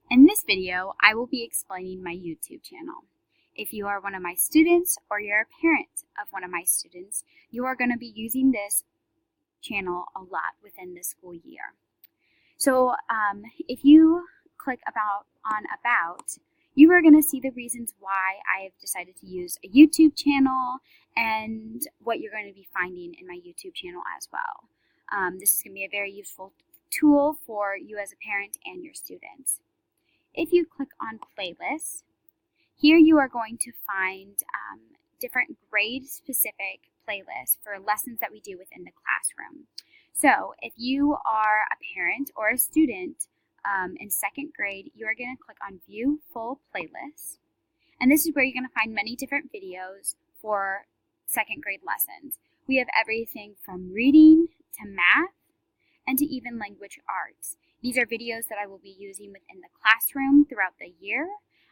In this video, I will be explaining my YouTube channel. If you are one of my students or you're a parent of one of my students, you are going to be using this channel a lot within the school year. So if you click on About, you are going to see the reasons why I have decided to use a YouTube channel and what you're going to be finding in my YouTube channel as well. This is going to be a very useful tool for you as a parent and your students. If you click on Playlists, here you are going to find different grade-specific playlists for lessons that we do within the classroom. So if you are a parent or a student in second grade, you are going to click on View Full Playlists. And this is where you're going to find many different videos for second grade lessons. We have everything from reading to math and to even language arts. These are videos that I will be using within the classroom throughout the year,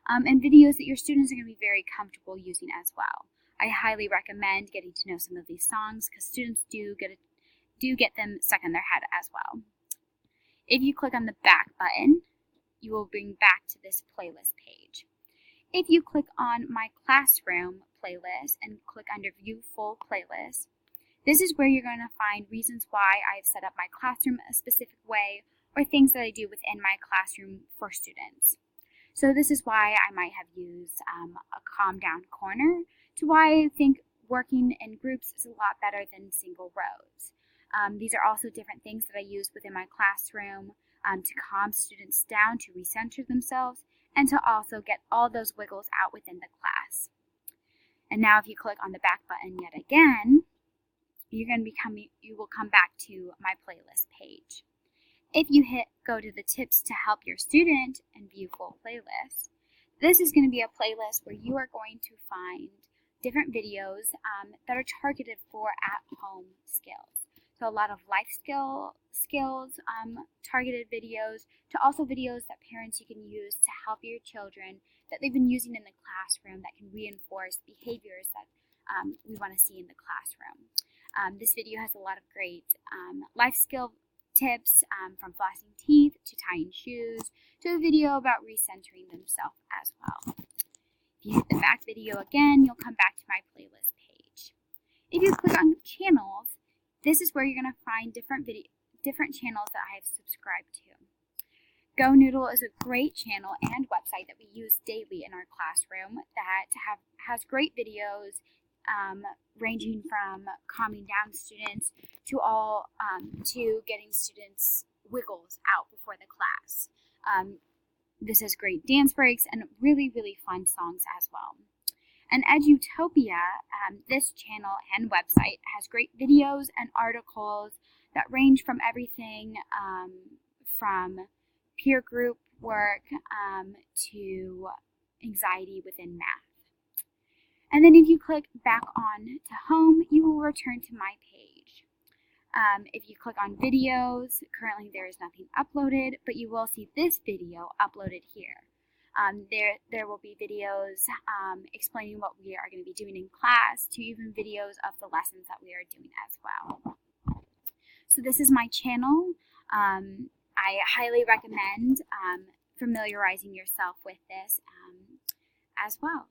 and videos that your students are going to be very comfortable using as well. I highly recommend getting to know some of these songs because students do get them stuck in their head as well. If you click on the back button, you will bring back to this playlist page. If you click on My Classroom playlist and click under View Full Playlist, this is where you're going to find reasons why I've set up my classroom a specific way or things that I do within my classroom for students. So this is why I might have used a calm down corner to why I think working in groups is a lot better than single rows. These are also different things that I use within my classroom to calm students down, to recenter themselves, and to also get all those wiggles out within the class. And now if you click on the back button yet again, you will come back to my playlist page. If you go to the tips to help your student and view full playlists, this is going to be a playlist where you are going to find different videos that are targeted for at-home skills. So a lot of life skills, targeted videos, to also videos that parents you can use to help your children that they've been using in the classroom that can reinforce behaviors that we want to see in the classroom. This video has a lot of great life skill tips from flossing teeth to tying shoes to a video about recentering themselves as well. If you hit the back video again, you'll come back to my playlist page. If you click on channels, this is where you're going to find different channels that I have subscribed to. GoNoodle is a great channel and website that we use daily in our classroom that has great videos ranging from calming down students to getting students wiggles out before the class. This has great dance breaks and really, really fun songs as well. And Edutopia, this channel and website, has great videos and articles that range from everything from peer group work to anxiety within math. And then if you click back on to home, you will return to my page. If you click on videos, currently there is nothing uploaded, but you will see this video uploaded here. There will be videos explaining what we are going to be doing in class, to even videos of the lessons that we are doing as well. So this is my channel. I highly recommend familiarizing yourself with this as well.